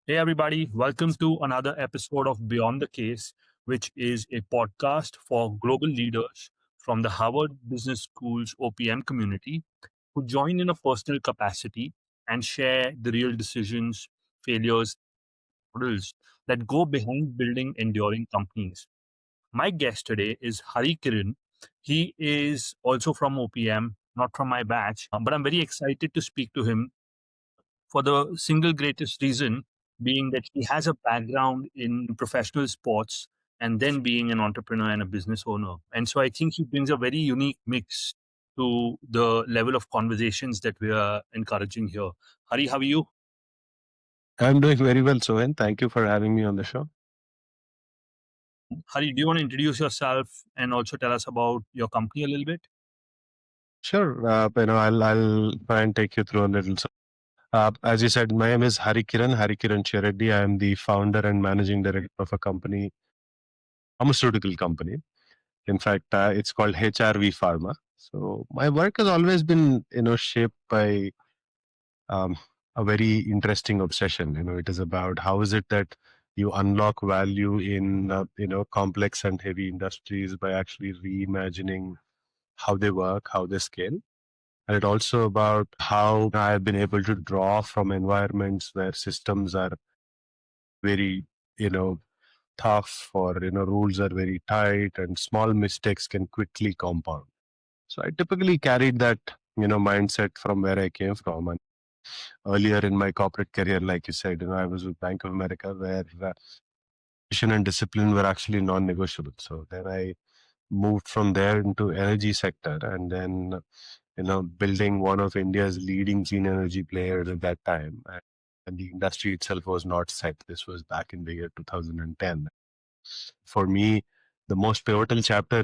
Hey, everybody, welcome to another episode of Beyond the Case, which is a podcast for global leaders from the Harvard Business School's OPM community who join in a personal capacity and share the real decisions, failures, models that go behind building enduring companies. My guest today is Hari Kiran. He is also from OPM, not from my batch, but I'm very excited to speak to him for the single greatest reason being that he has a background in professional sports and then being an entrepreneur and a business owner. And so I think he brings a very unique mix to the level of conversations that we are encouraging here. Hari, how are you? I'm doing very well, Sohen. Thank you for having me on the show. Hari, do you want to introduce yourself and also tell us about your company a little bit? Sure, I'll try and take you through a little. As you said, my name is Hari Kiran Chereddi. I am the founder and managing director of a company, pharmaceutical company. In fact, it's called HRV Pharma. So my work has always been, shaped by um, a very interesting obsession. It is about how is it that you unlock value in, complex and heavy industries by actually reimagining how they work, how they scale. And it also about how I have been able to draw from environments where systems are very, you know, tough or, rules are very tight and small mistakes can quickly compound. So I typically carried that, mindset from where I came from. And earlier in my corporate career, like you said, I was with Bank of America where vision and discipline were actually non-negotiable. So then I moved from there into energy sector and then building one of India's leading clean energy players at that time. And the industry itself was not set. This was back in the year 2010. For me, the most pivotal chapter,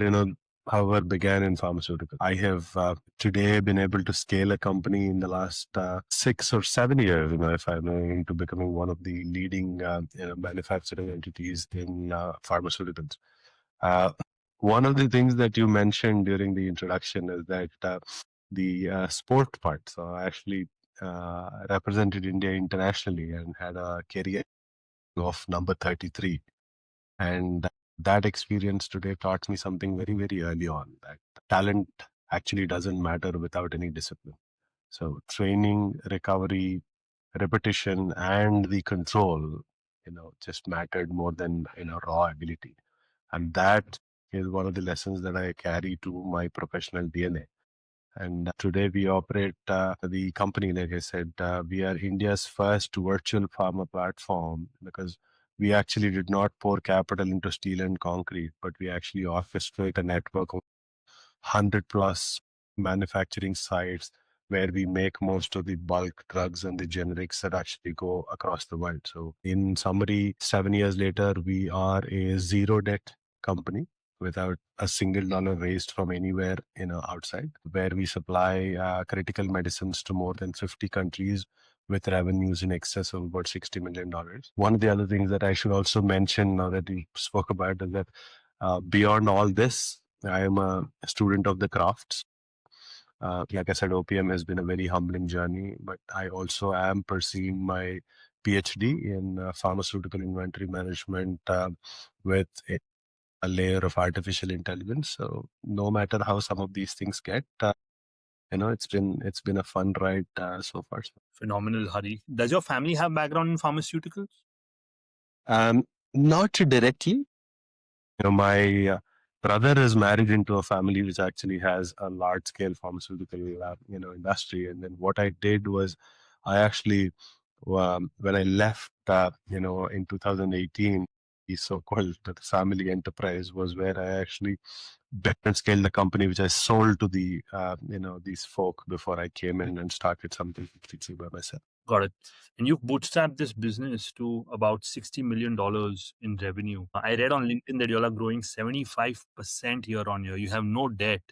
however, began in pharmaceutical. I have today been able to scale a company in the last 6 or 7 years, if I'm into becoming one of the leading manufacturing entities in pharmaceuticals. Uh, one of the things that you mentioned during the introduction is that the sport part. So I actually represented India internationally and had a career of number 33. And that experience today taught me something very, very early on that talent actually doesn't matter without any discipline. So training, recovery, repetition, and the control, just mattered more than, raw ability. And that is one of the lessons that I carry to my professional DNA. And today we operate the company, like I said, we are India's first virtual pharma platform because we actually did not pour capital into steel and concrete, but we actually orchestrate a network of 100 plus manufacturing sites where we make most of the bulk drugs and the generics that actually go across the world. So, in summary, 7 years later, we are a zero debt company without a single dollar raised from anywhere outside, where we supply critical medicines to more than 50 countries with revenues in excess of about $60 million. One of the other things that I should also mention now that we spoke about is that beyond all this, I am a student of the crafts. Like I said, OPM has been a very humbling journey, but I also am pursuing my PhD in pharmaceutical inventory management with a layer of artificial intelligence. So no matter how some of these things get, it's been a fun ride so far. Phenomenal, Hari. Does your family have background in pharmaceuticals? Not directly. My brother is married into a family which actually has a large scale pharmaceutical, industry. And then what I did was I actually, when I left, in 2018, the so-called the family enterprise was where I actually built and scaled the company, which I sold to these folk before I came in and started something completely by myself. Got it. And you've bootstrapped this business to about $60 million in revenue. I read on LinkedIn that you all are growing 75% year on year. You have no debt.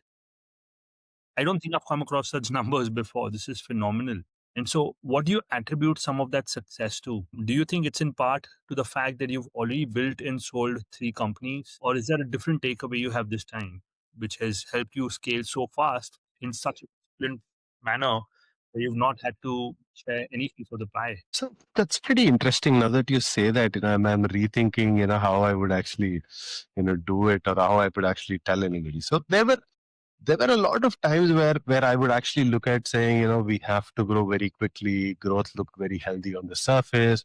I don't think I've come across such numbers before. This is phenomenal. And so, what do you attribute some of that success to? Do you think it's in part to the fact that you've already built and sold three companies? Or is there a different takeaway you have this time, which has helped you scale so fast in such a disciplined manner where you've not had to share any piece of the pie? So that's pretty interesting. Now that you say that, I'm rethinking, how I would actually, do it, or how I would actually tell anybody. So there were a lot of times where I would actually look at saying, we have to grow very quickly. Growth looked very healthy on the surface,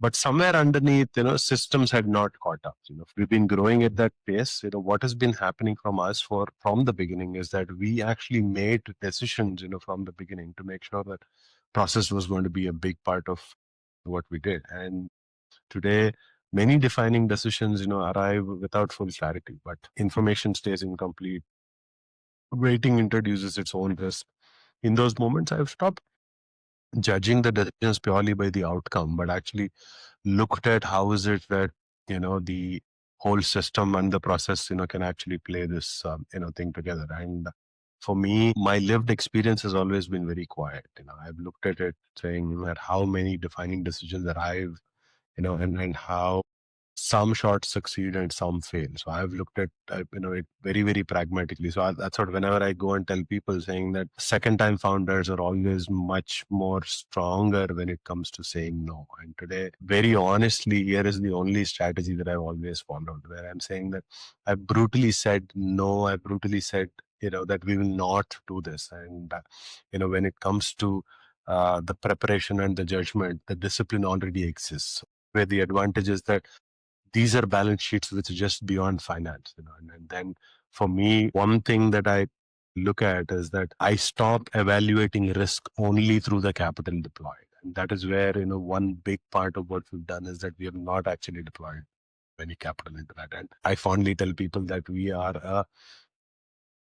but somewhere underneath, systems had not caught up. If we've been growing at that pace, what has been happening from the beginning is that we actually made decisions, from the beginning to make sure that process was going to be a big part of what we did. And today, many defining decisions, arrive without full clarity, but information stays incomplete. Waiting introduces its own risk. In those moments, I've stopped judging the decisions purely by the outcome, but actually looked at how is it that the whole system and the process can actually play this thing together. And for me, my lived experience has always been very quiet. I've looked at it saying that how many defining decisions arrive, and how some shots succeed and some fail. So I've looked at it very, very pragmatically. So that's what, whenever I go and tell people, saying that second time founders are always much more stronger when it comes to saying no. And today, very honestly, here is the only strategy that I've always followed, where I'm saying that I've brutally said no. I've brutally said that we will not do this. And when it comes to the preparation and the judgment, the discipline already exists, where the advantage is that these are balance sheets which are just beyond finance. And then for me, one thing that I look at is that I stop evaluating risk only through the capital deployed. And that is where, one big part of what we've done is that we have not actually deployed any capital into that. And I fondly tell people that we are a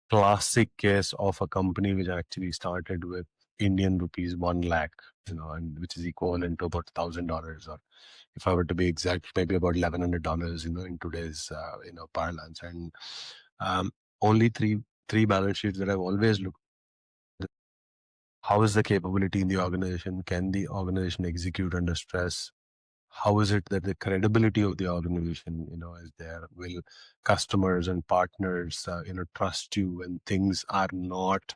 classic case of a company which actually started with Indian rupees 1 lakh, and which is equivalent to about $1,000, or if I were to be exact, maybe about $1,100, in today's parlance. And um, only three balance sheets that I've always looked at. How is the capability in the organization? Can the organization execute under stress? How is it that the credibility of the organization, is there? Will customers and partners, trust you when things are not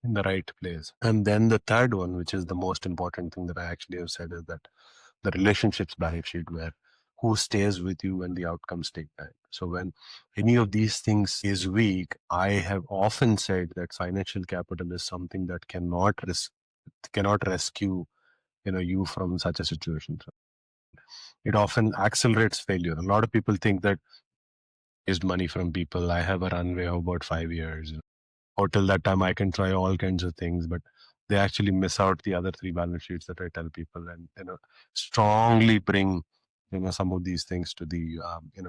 in the right place? And then the third one, which is the most important thing that I actually have said, is that the relationships balance sheet, where who stays with you when the outcomes take time. So when any of these things is weak, I have often said that financial capital is something that cannot rescue you from such a situation. So it often accelerates failure. A lot of people think that raised money from people, I have a runway of about 5 years, or till that time I can try all kinds of things, but they actually miss out the other three balance sheets that I tell people, and strongly bring some of these things to the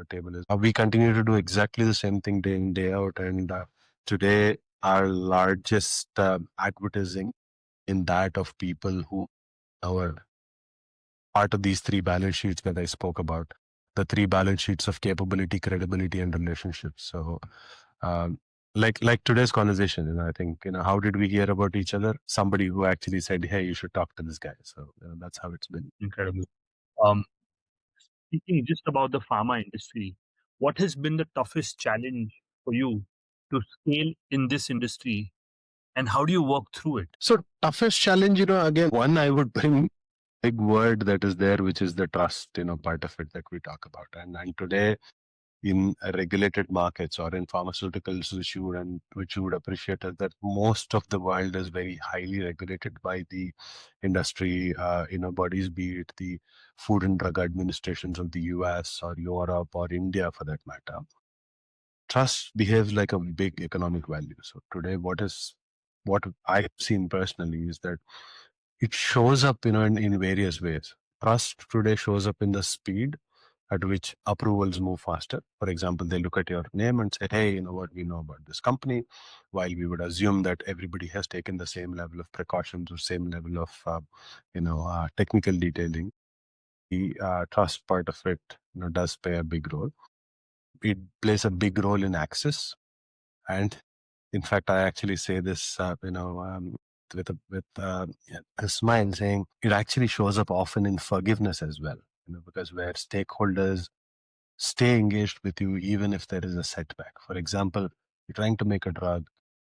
table. Is we continue to do exactly the same thing day in day out, and today our largest advertising in that of people who are part of these three balance sheets that I spoke about, the three balance sheets of capability, credibility, and relationships. So, um, like today's conversation, I think, how did we hear about each other? Somebody who actually said, "Hey, you should talk to this guy." So that's how it's been. Incredible. Um, Speaking just about the pharma industry, what has been the toughest challenge for you to scale in this industry, and how do you work through it? So toughest challenge, again, one I would bring big word that is there, which is the trust, part of it that we talk about, and today in regulated markets or in pharmaceuticals, which you would appreciate is that most of the world is very highly regulated by the industry, bodies, be it the Food and Drug Administrations of the US or Europe or India for that matter. Trust behaves like a big economic value. So today, what I've seen personally is that it shows up, in various ways. Trust today shows up in the speed at which approvals move faster. For example, they look at your name and say, "Hey, you know what, we know about this company." While we would assume that everybody has taken the same level of precautions or same level of, technical detailing, the trust part of it, does play a big role. It plays a big role in access, and in fact, I actually say this, with a smile, saying it actually shows up often in forgiveness as well. Because where stakeholders stay engaged with you even if there is a setback. For example, you're trying to make a drug,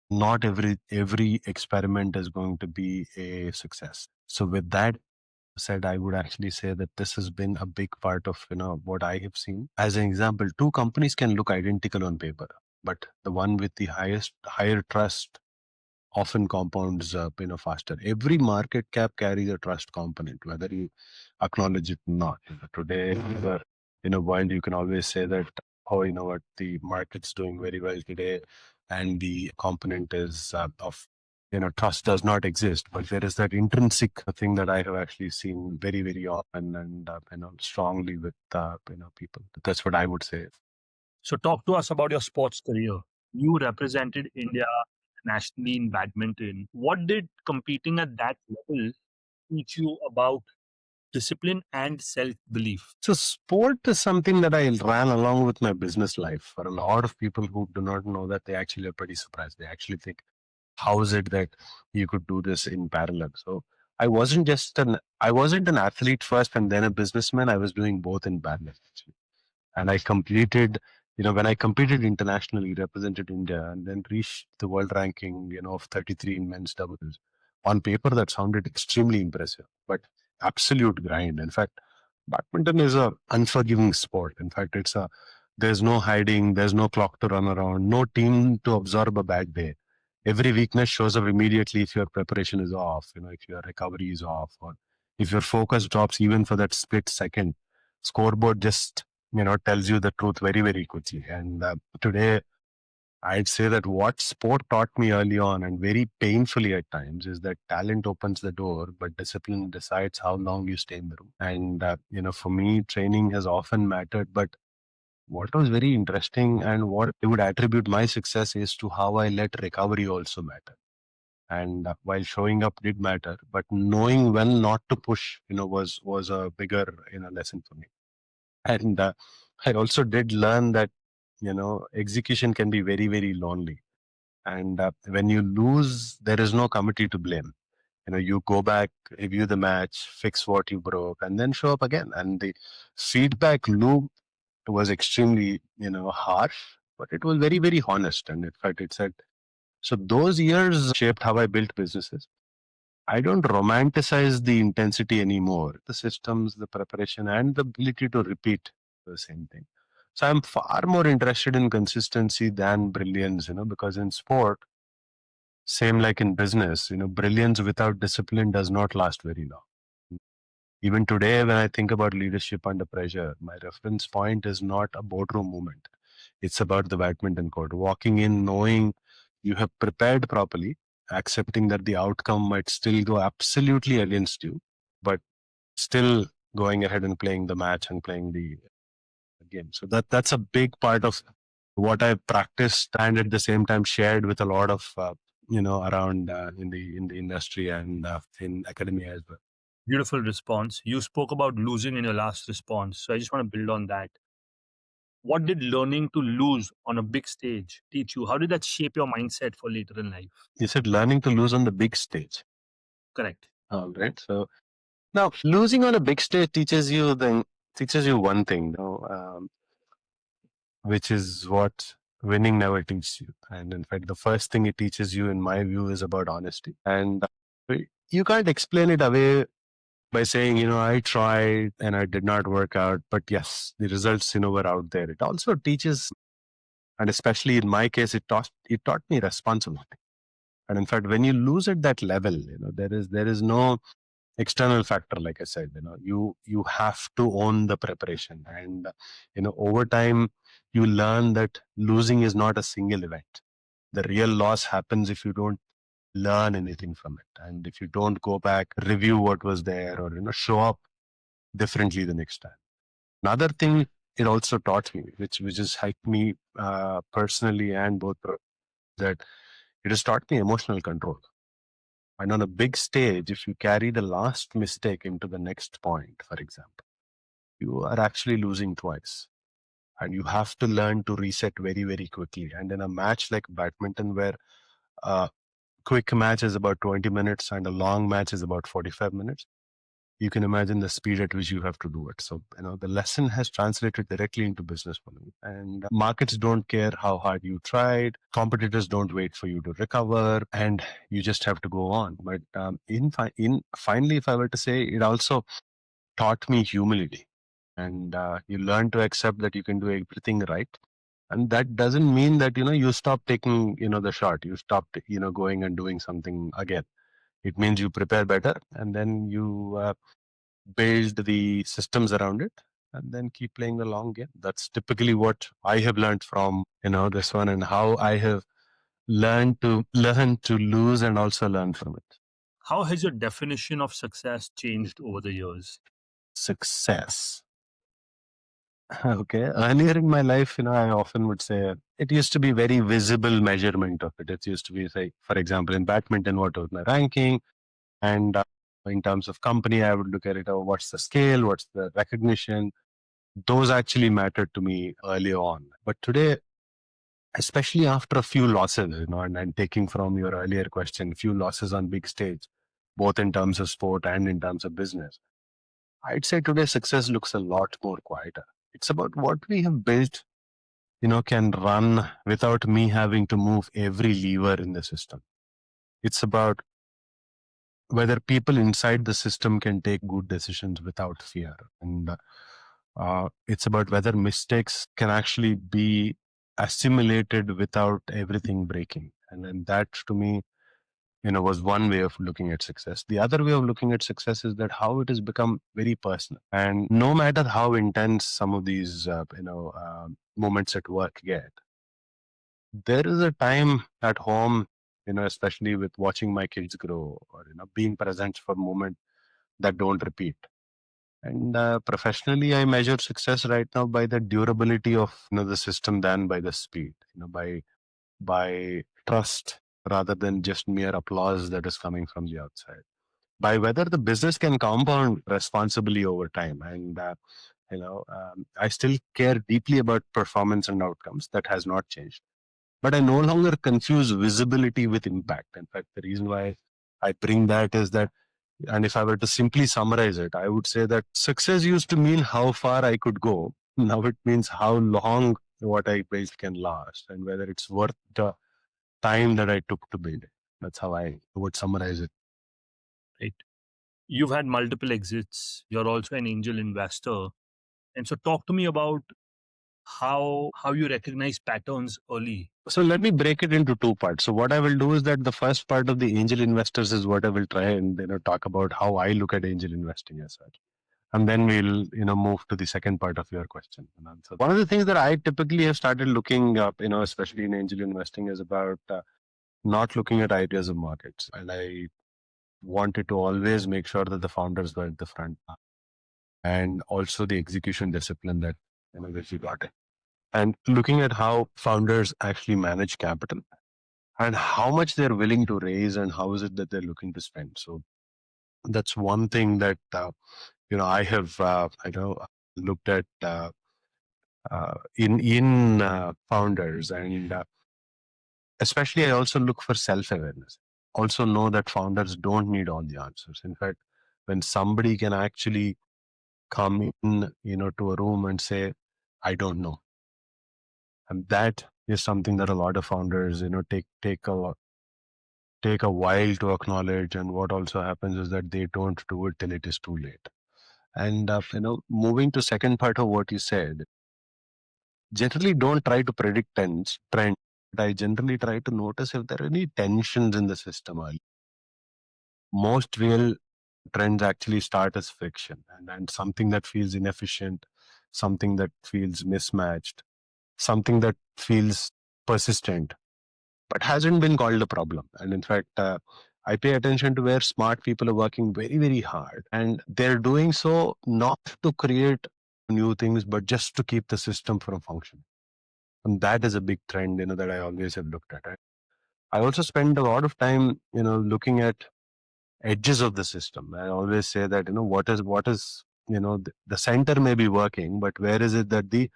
not every experiment is going to be a success. So with that said, I would actually say that this has been a big part of what I have seen. As an example, two companies can look identical on paper, but the one with the higher trust often compounds faster. Every market cap carries a trust component, whether you acknowledge it or not. Today, while you can always say that, oh, you know what, the market's doing very well today, and the component is of trust does not exist, but there is that intrinsic thing that I have actually seen very, very often and strongly with people. That's what I would say. So, talk to us about your sports career. You represented India nationally in badminton. What did competing at that level teach you about discipline and self belief? So sport is something that I ran along with my business life. For a lot of people who do not know that, they actually are pretty surprised. They actually think, how is it that you could do this in parallel? So I wasn't an athlete first and then a businessman. I was doing both in parallel actually. And I completed, when I competed internationally, represented India and then reached the world ranking, of 33 in men's doubles. On paper, that sounded extremely impressive, but absolute grind. In fact, badminton is a unforgiving sport. In fact, there's no hiding, there's no clock to run around, no team to absorb a bad day. Every weakness shows up immediately if your preparation is off, if your recovery is off, or if your focus drops even for that split second. Scoreboard just tells you the truth very, very quickly. And today, I'd say that what sport taught me early on and very painfully at times is that talent opens the door, but discipline decides how long you stay in the room. And, for me, training has often mattered. But what was very interesting and what I would attribute my success is to how I let recovery also matter. And while showing up did matter, but knowing when not to push, was a bigger, lesson for me. And I also did learn that execution can be very, very lonely. And when you lose, there is no committee to blame. You go back, review the match, fix what you broke, and then show up again. And the feedback loop was extremely harsh, but it was very, very honest. And in fact, it said, so those years shaped how I built businesses. I don't romanticize the intensity anymore. The systems, the preparation, and the ability to repeat the same thing. So I'm far more interested in consistency than brilliance, because in sport, same like in business, brilliance without discipline does not last very long. Even today, when I think about leadership under pressure, my reference point is not a boardroom moment. It's about the badminton court. Walking in, knowing you have prepared properly, accepting that the outcome might still go absolutely against you, but still going ahead and playing the match and playing the game. So that's a big part of what I've practiced and at the same time shared with a lot of around in the industry and in academia as well. Beautiful response. You spoke about losing in your last response. So, I just want to build on that. What did learning to lose on a big stage teach you? How did that shape your mindset for later in life? You said learning to lose on the big stage. Correct. All right. So now losing on a big stage teaches you one thing, which is what winning never teaches you. And in fact, the first thing it teaches you, in my view, is about honesty. And you can't explain it away by saying, I tried and I did not work out, but yes, the results, were out there. It also teaches, and especially in my case, it taught me responsibility. And in fact, when you lose at that level, there is no external factor. Like I said, you have to own the preparation, and over time you learn that losing is not a single event. The real loss happens if you don't learn anything from it, and if you don't go back, review what was there, or show up differently the next time. Another thing it also taught me, which has helped me personally and both, that it has taught me emotional control. And on a big stage, if you carry the last mistake into the next point, for example, you are actually losing twice. And you have to learn to reset very, very quickly. And in a match like badminton, where a quick match is about 20 minutes and a long match is about 45 minutes, you can imagine the speed at which you have to do it. So, the lesson has translated directly into business for me. And markets don't care how hard you tried. Competitors don't wait for you to recover, and you just have to go on. But finally, if I were to say, it also taught me humility. And you learn to accept that you can do everything right. And that doesn't mean that, you stop taking, the shot. You stop, going and doing something again. It means you prepare better, and then you build the systems around it, and then keep playing the long game. That's typically what I have learned from, this one, and how I have learn to lose and also learn from it. How has your definition of success changed over the years? Success. Okay. Earlier in my life, I often would say it used to be very visible measurement of it. It used to be, say, for example, in badminton, what was my ranking? And in terms of company, I would look at it, oh, what's the scale? What's the recognition? Those actually mattered to me early on. But today, especially after a few losses, and taking from your earlier question, few losses on big stage, both in terms of sport and in terms of business, I'd say today success looks a lot more quieter. It's about what we have built, can run without me having to move every lever in the system. It's about whether people inside the system can take good decisions without fear. And it's about whether mistakes can actually be assimilated without everything breaking. And then that, to me, was one way of looking at success. The other way of looking at success is that how it has become very personal. And no matter how intense some of these, moments at work get, there is a time at home, especially with watching my kids grow, or, being present for moments that don't repeat. And professionally, I measure success right now by the durability of, the system than by the speed, by trust rather than just mere applause that is coming from the outside, by whether the business can compound responsibly over time. And I still care deeply about performance and outcomes. That has not changed, but I no longer confuse visibility with impact. In fact, the reason why I bring that is that, and if I were to simply summarize it, I would say that success used to mean how far I could go. Now it means how long what I built can last, and whether it's worth the time that I took to build it. That's how I would summarize it. Right. You've had multiple exits. You're also an angel investor. And so talk to me about how you recognize patterns early. So let me break it into two parts. So what I will do is that the first part of the angel investors is what I will try and talk about how I look at angel investing as such. And then we'll move to the second part of your question and answer. One of the things that I typically have started looking up, especially in angel investing, is about not looking at ideas of markets. And I wanted to always make sure that the founders were at the front, and also the execution discipline that you got it. And looking at how founders actually manage capital and how much they're willing to raise and how is it that they're looking to spend. So that's one thing that I have looked at in founders, and especially I also look for self-awareness. Also know that founders don't need all the answers. In fact, when somebody can actually come in, to a room and say, I don't know. And that is something that a lot of founders, take a while to acknowledge. And what also happens is that they don't do it till it is too late. And, moving to second part of what you said, generally don't try to predict trend. I generally try to notice if there are any tensions in the system early. Most real trends actually start as friction, and something that feels inefficient, something that feels mismatched, something that feels persistent, but hasn't been called a problem. And in fact, I pay attention to where smart people are working very, very hard, and they're doing so not to create new things, but just to keep the system from functioning. And that is a big trend, that I always have looked at. I also spend a lot of time, looking at edges of the system. I always say that, what is, the center may be working, but where is it that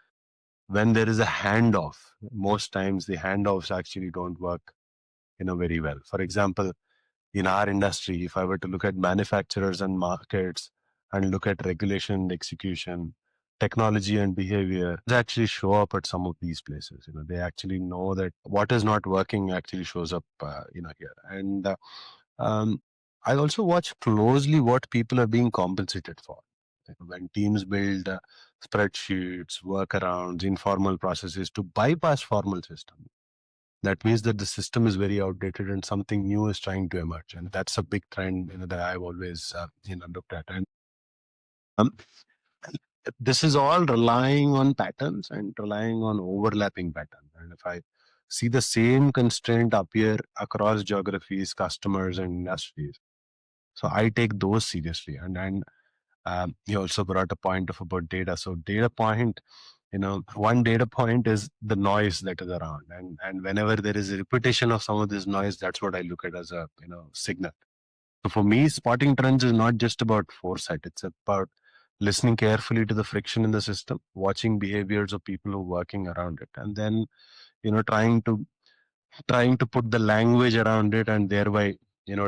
when there is a handoff, most times the handoffs actually don't work, very well. For example, in our industry, if I were to look at manufacturers and markets, and look at regulation and execution, technology and behavior, they actually show up at some of these places. They actually know that what is not working actually shows up, here. And um, I also watch closely what people are being compensated for. When teams build spreadsheets, workarounds, informal processes to bypass formal systems, that means that the system is very outdated and something new is trying to emerge. And that's a big trend that I've always looked at. And um, this is all relying on patterns and relying on overlapping patterns. And if I see the same constraint appear across geographies, customers, and industries, so I take those seriously. And you also brought a point of about data. So data point, one data point is the noise that is around, and whenever there is a repetition of some of this noise, that's what I look at as a signal. So for me, spotting trends is not just about foresight. It's about listening carefully to the friction in the system, watching behaviors of people who are working around it, and then trying to put the language around it, and thereby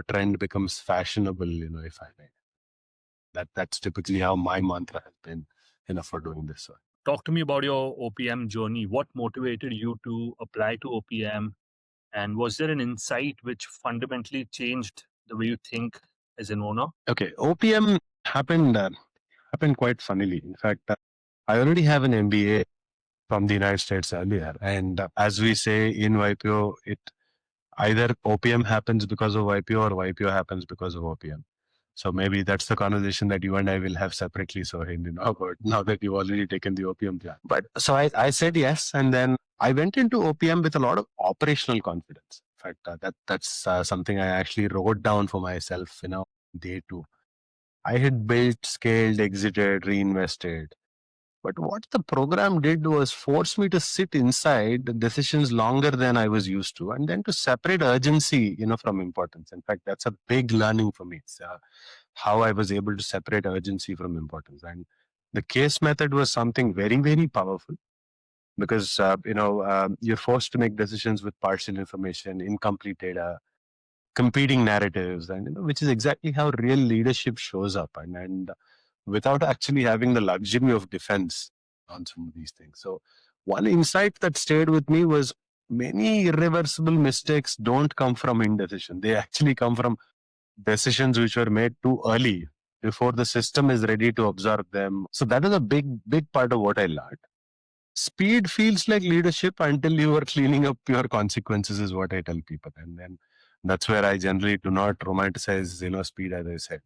trend becomes fashionable. If I may, that's typically how my mantra has been. For doing this. Talk to me about your OPM journey. What motivated you to apply to OPM? And was there an insight which fundamentally changed the way you think as an owner? Okay, OPM happened quite funnily. In fact, I already have an MBA from the United States earlier, and as we say in YPO, it either OPM happens because of YPO or YPO happens because of OPM. So maybe that's the conversation that you and I will have separately. So about now that you've already taken the OPM plan. But so I said yes, and then I went into OPM with a lot of operational confidence. In fact, that's something I actually wrote down for myself. Day two, I had built, scaled, exited, reinvested. But what the program did was force me to sit inside the decisions longer than I was used to, and then to separate urgency, from importance. In fact, that's a big learning for me. It's how I was able to separate urgency from importance. And the case method was something very, very powerful because you're forced to make decisions with partial information, incomplete data, competing narratives, and which is exactly how real leadership shows up, and without actually having the luxury of defense on some of these things. So one insight that stayed with me was many irreversible mistakes don't come from indecision. They actually come from decisions which were made too early before the system is ready to absorb them. So that is a big part of what I learned. Speed feels like leadership until you are cleaning up your consequences, is what I tell people. And then that's where I generally do not romanticize, speed, as I said.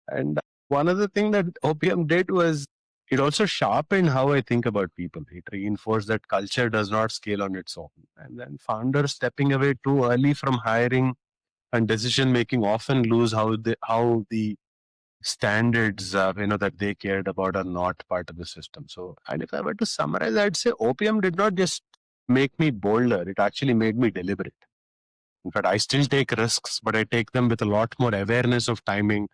And one other thing that OPM did was it also sharpened how I think about people. It reinforced that culture does not scale on its own. And then founders stepping away too early from hiring and decision making often lose how the standards that they cared about are not part of the system. So, and if I were to summarize, I'd say OPM did not just make me bolder; it actually made me deliberate. In fact, I still take risks, but I take them with a lot more awareness of timing,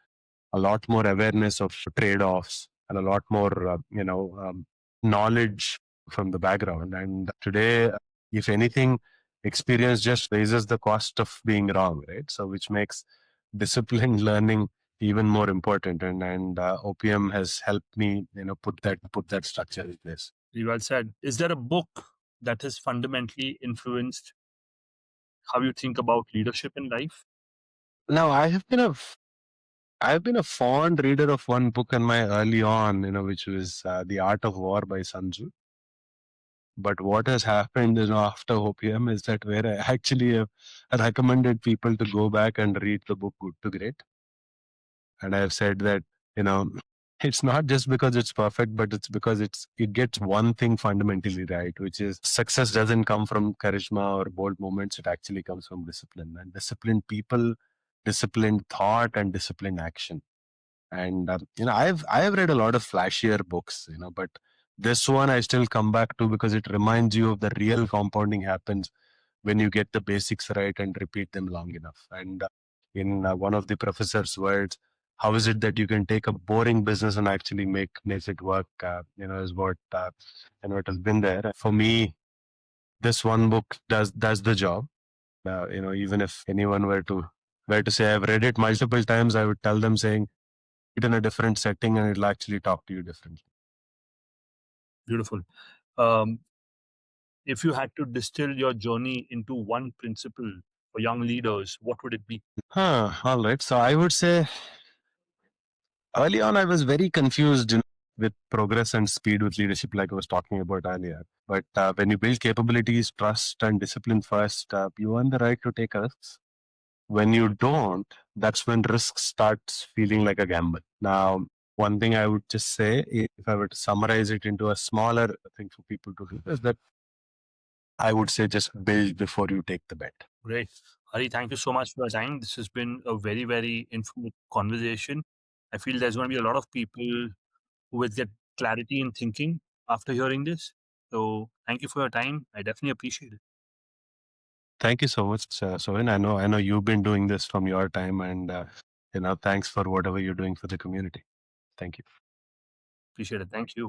a lot more awareness of trade-offs, and a lot more knowledge from the background. And today, if anything, experience just raises the cost of being wrong, right? So which makes disciplined learning even more important. And OPM has helped me put that structure in place. Very well said. Is there a book that has fundamentally influenced how you think about leadership in life? Now, I've been a fond reader of one book in my early on, which was The Art of War by Sun Tzu. But what has happened, after OPM is that where I actually have recommended people to go back and read the book Good to Great. And I have said that, you know, it's not just because it's perfect, but it's because it gets one thing fundamentally right, which is success doesn't come from charisma or bold moments. It actually comes from discipline, and disciplined people, disciplined thought, and disciplined action. And I have read a lot of flashier books, but this one I still come back to because it reminds you of the real compounding happens when you get the basics right and repeat them long enough. And in one of the professor's words, how is it that you can take a boring business and actually make it work? Is what it has been there for me. This one book does the job. Even if anyone were to say I've read it multiple times, I would tell them saying it in a different setting and it'll actually talk to you differently. Beautiful. Um, if you had to distill your journey into one principle for young leaders, what would it be? All right. So I would say early on, I was very confused with progress and speed with leadership, like I was talking about earlier. But when you build capabilities, trust, and discipline first, you earn the right to take risks. When you don't, that's when risk starts feeling like a gamble. Now, one thing I would just say, if I were to summarize it into a smaller thing for people to do, is that I would say just build before you take the bet. Great. Hari, thank you so much for your time. This has been a very, very informative conversation. I feel there's going to be a lot of people who will get clarity in thinking after hearing this. So thank you for your time. I definitely appreciate it. Thank you so much, Sohin. I know you've been doing this from your time, and thanks for whatever you're doing for the community. Thank you. Appreciate it. Thank you.